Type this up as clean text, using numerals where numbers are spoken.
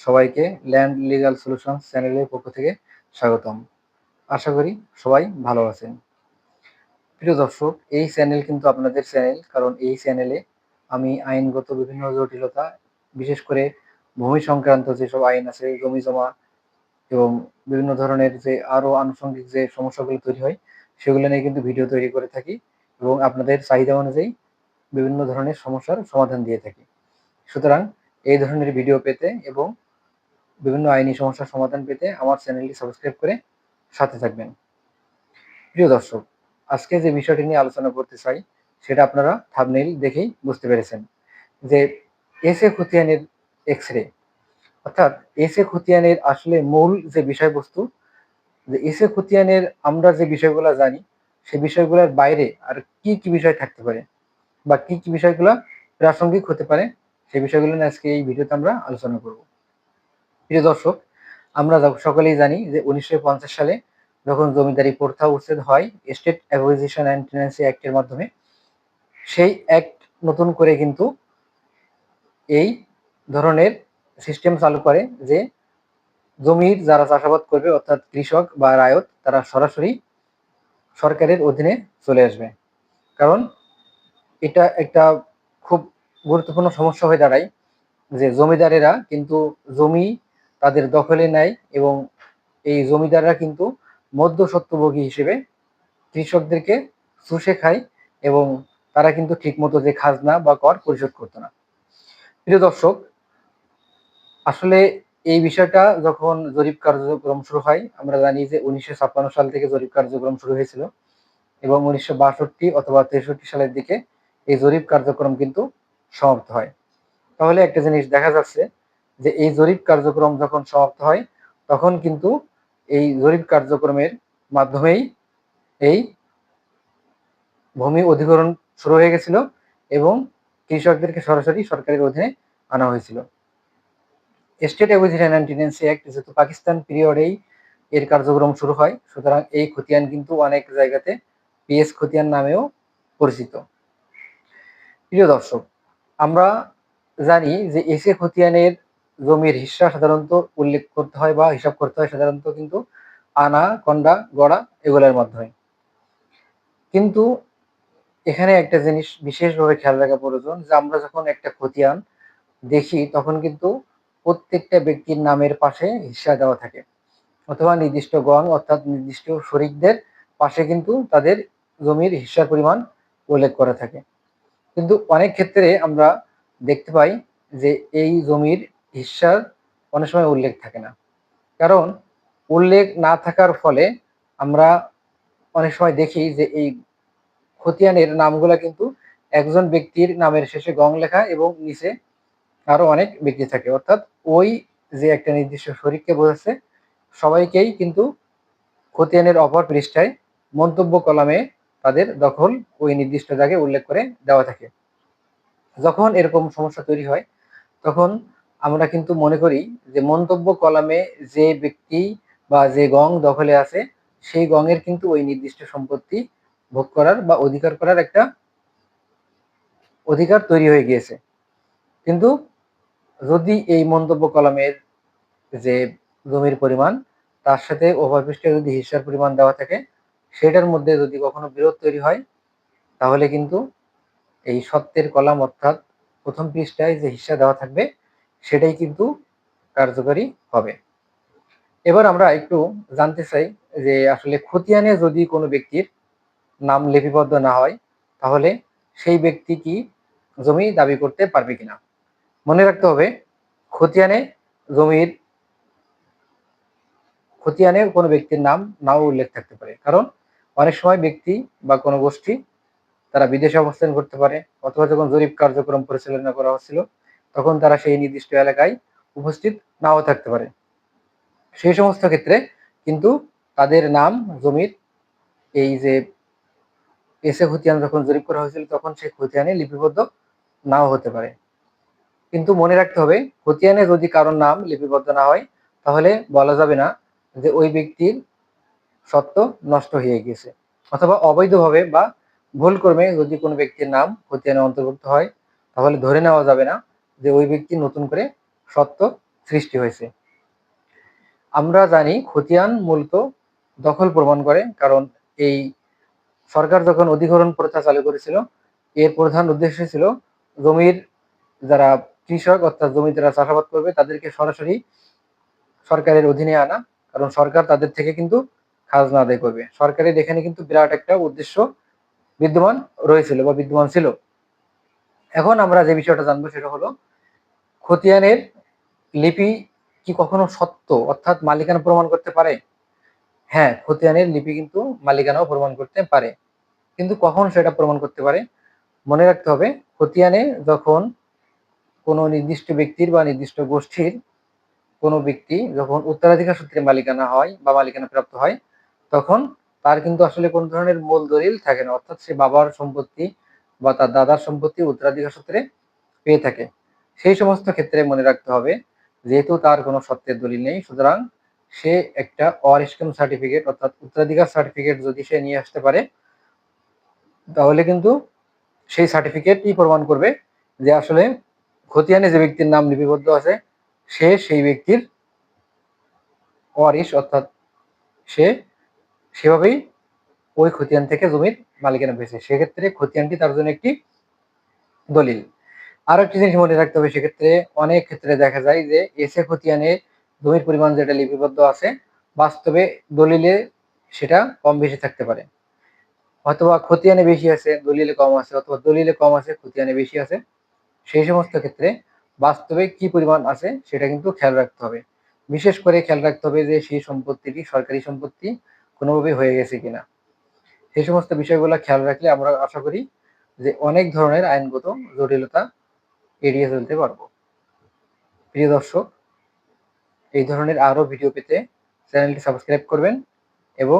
সবাইকে land legal solutions চ্যানেলের পক্ষ থেকে স্বাগতম। আশা করি সবাই ভালো আছেন। প্রিয় দর্শক, এই চ্যানেল কিন্তু আপনাদের চ্যানেল, কারণ এই চ্যানেলে আমি আইনগত বিভিন্ন জটিলতা, বিশেষ করে ভূমি সংক্রান্ত যেসব আইন আছে, জমি জমা এবং বিভিন্ন ধরনের যে আরো আনুষঙ্গিক যে সমস্যাগুলো তৈরি হয় সেগুলো নিয়ে কিন্তু ভিডিও তৈরি করে থাকি এবং আপনাদের চাহিদা অনুযায়ী বিভিন্ন ধরনের সমস্যার সমাধান দিয়ে থাকি। সুতরাং এই ধরনের ভিডিও পেতে এবং বিভিন্ন আইনি সমস্যার সমাধান পেতে আমার চ্যানেলটি সাবস্ক্রাইব করে সাথে থাকবেন। প্রিয় দর্শক, আজকে যে বিষয়টি নিয়ে আলোচনা করতে চাই সেটা আপনারা থাম্বনেইল দেখেই বুঝতে পেরেছেন যে এস এ খতিয়ানের এক্স-রে, অর্থাৎ এস এ খতিয়ানের আসলে মূল যে বিষয়বস্তু, যে এস এ খতিয়ানের আমরা যে বিষয়গুলো জানি সেই বিষয়গুলোর বাইরে আর কি কি বিষয় থাকতে পারে বা কি কি বিষয়গুলো প্রাসঙ্গিক হতে পারে সেই বিষয়গুলো নিয়ে আজকে এই ভিডিওতে আমরা আলোচনা করব। প্রিয় দর্শক, আমরা সকলেই জানি যে 1950 সালে যখন জমিদারি প্রথা উচ্ছেদ হয় স্টেট অ্যাকুইজিশন অ্যান্ড টেনেন্সি অ্যাক্টের মাধ্যমে, সেই অ্যাক্ট নতুন করে কিন্তু এই ধরনের সিস্টেম চালু করে যে জমির যারা চাষাবাদ করবে অর্থাৎ কৃষক বা রায়ত, তারা সরাসরি সরকারের অধীনে চলে আসবে। কারণ এটা একটা খুব গুরুত্বপূর্ণ সমস্যা হয়ে দাঁড়ায় যে জমিদারেরা কিন্তু জমি তাদের দখলে নেয় এবং এই জমিদাররা কিন্তু মধ্যস্বত্বভোগী হিসেবে কৃষকদেরকে চুষে খায় এবং তারা কিন্তু ঠিকমতো যে খাজনা বা কর পরিশোধ করতো না। প্রিয় দর্শক, আসলে এই বিষয়টা যখন জরিপ কার্যক্রম শুরু হয়, আমরা জানি যে 1956 সাল থেকে জরিপ কার্যক্রম শুরু হয়েছিল এবং 1962 অথবা 63 সালের দিকে এই জরিপ কার্যক্রম কিন্তু সমাপ্ত হয়। তাহলে একটা জিনিস দেখা যাচ্ছে যে এই জরিপ কার্যক্রম যখন সমাপ্ত হয় তখন কিন্তু এই জরিপ কার্যক্রমের মাধ্যমেই এই ভূমি অধিগ্রহণ শুরু হয়ে গেছিল এবং কৃষকদেরকে সরাসরি সরকারের অধীনে আনা হয়েছিল। State acquisition and tenancy act যেহেতু পাকিস্তান পিরিয়ডেই এর কার্যক্রম শুরু হয়, সুতরাং এই খতিয়ান কিন্তু অনেক জায়গাতে পিএস খতিয়ান নামেও পরিচিত। প্রিয় দর্শক, আমরা জানি যে এসে খতিয়ানের জমির হিস্সা সাধারণত উল্লেখ করতে হয় বা হিসাব করতে হয় সাধারণত কিন্তু আনা, কন্ডা, গড়া এগুলোর মাধ্যমে। কিন্তু এখানে একটা জিনিস বিশেষভাবে খেয়াল রাখা প্রয়োজন যে আমরা যখন একটা খতিয়ান দেখি তখন কিন্তু প্রত্যেকটা ব্যক্তির নামের পাশে হিস্সা দেওয়া থাকে অথবা নির্দিষ্ট গণ অর্থাৎ নির্দিষ্ট শরিকদের পাশে কিন্তু তাদের জমির হিস্সার পরিমাণ উল্লেখ করা থাকে। কিন্তু অনেক ক্ষেত্রে আমরা দেখতে পাই যে এই জমির হিস্সার অনেক সময় উল্লেখ থাকে না। কারণ উল্লেখ না থাকার ফলে আমরা অনেক সময় দেখি যে এই খতিয়ানের নামগুলা কিন্তু একজন ব্যক্তির নামের শেষে গং লেখা এবং নিচে আরো অনেক ব্যক্তি থাকে, অর্থাৎ ওই যে একটা নির্দিষ্ট শরিককে বোঝাচ্ছে সবাইকেই কিন্তু খতিয়ানের অপর পৃষ্ঠায় মন্তব্য কলামে তাদের দখল ওই নির্দিষ্ট জায়গায় উল্লেখ করে দেওয়া থাকে। যখন এরকম সমস্যা তৈরি হয় তখন আমরা কিন্তু মনে করি যে মন্তব্য কলামে যে ব্যক্তি বা যে গং দখলে আছে সেই গঙের কিন্তু ওই নির্দিষ্ট সম্পত্তি ভোগ করার বা অধিকার করার একটা অধিকার তৈরি হয়ে গিয়েছে। কিন্তু যদি এই মন্তব্য কলামের যে জমির পরিমাণ তার সাথে ওভারপৃষ্ঠে যদি হিস্সার পরিমাণ দেওয়া থাকে, সেটার মধ্যে যদি কখনো বিরোধ তৈরি হয় তাহলে কিন্তু এই সত্যের কলাম অর্থাৎ প্রথম পৃষ্ঠায় যে হিস্সা দেওয়া থাকবে সেটাই কিন্তু কার্যকরী হবে। এবার আমরা একটু জানতে চাই যে আসলে খতিয়ানে যদি কোনো ব্যক্তির নাম লিপিবদ্ধ না হয় তাহলে সেই ব্যক্তি কি জমি দাবি করতে পারবে কিনা। মনে রাখতে হবে, খতিয়ানে জমির খতিয়ানে কোনো ব্যক্তির নাম নাও উল্লেখ থাকতে পারে, কারণ অনেক সময় ব্যক্তি বা কোনো গোষ্ঠী তারা বিদেশে অবস্থান করতে পারে অথবা যখন জরিপ কার্যক্রম পরিচালনা করা হচ্ছিল তখন তারা সেই নির্দিষ্ট এলাকায় উপস্থিত নাও থাকতে পারে। সেই সমস্ত ক্ষেত্রে কিন্তু তাদের নাম জমির এই যে এসে খতিয়ান যখন জরিপ করা হয়েছিল তখন সেই খতিয়ানে লিপিবদ্ধ নাও হতে পারে। কিন্তু মনে রাখতে হবে, খতিয়ানে যদি কারোর নাম লিপিবদ্ধ না হয় তাহলে বলা যাবে না যে ওই ব্যক্তির সত্ত্ব নষ্ট হয়ে গেছে, অথবা অবৈধভাবে বা ভুল ক্রমে যদি কোনো ব্যক্তির নাম খতিয়ানে অন্তর্ভুক্ত হয় তাহলে ধরে নেওয়া যাবে না যে ওই ব্যক্তি নতুন করে সত্ত্ব সৃষ্টি হয়েছে। আমরা জানি খতিয়ান মূলত দখল প্রমাণ করে, কারণ এই সরকার যখন অধিগ্রহণ প্রথা চালু করেছিল, এর প্রধান উদ্দেশ্য ছিল জমির যারা কৃষক অর্থাৎ জমি যারা চাষাবাদ করবে তাদেরকে সরাসরি সরকারের অধীনে আনা, কারণ সরকার তাদের থেকে কিন্তু খাজনা আদায় করবে। সরকারের এখানে কিন্তু বিরাট একটা উদ্দেশ্য বিদ্যমান রয়েছিল বা বিদ্যমান ছিল। এখন আমরা যে বিষয়টা জানবো সেটা হলো, খতিয়ানের লিপি কি কখনো সত্য অর্থাৎ মালিকানা প্রমাণ করতে পারে? হ্যাঁ, খতিয়ানের লিপি কিন্তু মালিকানাও প্রমাণ করতে পারে, কিন্তু কখন সেটা প্রমাণ করতে পারে? মনে রাখতে হবে, খতিয়ানে যখন কোনো নির্দিষ্ট ব্যক্তির বা নির্দিষ্ট গোষ্ঠীর কোনো ব্যক্তি যখন উত্তরাধিকার সূত্রে মালিকানা হয় বা মালিকানা প্রাপ্ত হয়, তখন তার কিন্তু আসলে কোন ধরনের মূল দলিল থাকে না, অর্থাৎ সে বাবার সম্পত্তি বা তার দাদার সম্পত্তি উত্তরাধিকার সূত্রে পেয়ে থাকে। সেই সমস্ত ক্ষেত্রে মনে রাখতে হবে, যেহেতু তার কোনো সত্ত্বের দলিল নেই, সুতরাং সে একটা অরিস্টম সার্টিফিকেট অর্থাৎ উত্তরাধিকার সার্টিফিকেট যদি সে নিয়ে আসতে পারে, তাহলে কিন্তু সেই সার্টিফিকেটই প্রমাণ করবে যে আসলে খতিয়ানে যে ব্যক্তির নাম লিপিবদ্ধ আছে সে সেই ব্যক্তির ওয়ারিশ, অর্থাৎ সে সেভাবেই ওই খতিয়ান থেকে জমির মালিকানা পেয়েছে। সেক্ষেত্রে খতিয়ানটি তার জন্য একটি দলিল। আরো একটি জিনিস মনে রাখতে হবে, সেক্ষেত্রে অনেক ক্ষেত্রে দেখা যায় যে এসে খতিয়ানে জমির পরিমাণ যেটা লিপিবদ্ধ আছে, বাস্তবে দলিলে সেটা কম বেশি থাকতে পারে। অথবা খতিয়ানে বেশি আছে দলিলে কম আছে, অথবা দলিলে কম আছে খতিয়ানে বেশি আছে। সেই সমস্ত ক্ষেত্রে বাস্তবে কি পরিমাণ আছে সেটা কিন্তু খেয়াল রাখতে হবে। বিশেষ করে খেয়াল রাখতে হবে যে সেই সম্পত্তিটি সরকারি সম্পত্তি কোনোভাবে হয়ে গেছে কিনা। সেই সমস্ত বিষয়গুলো খেয়াল রাখলে আমরা আশা করি যে অনেক ধরনের আইনগত জটিলতা এড়িয়ে চলতে পারবো। প্রিয় দর্শক, এই ধরনের আরো ভিডিও পেতে চ্যানেলটি সাবস্ক্রাইব করবেন এবং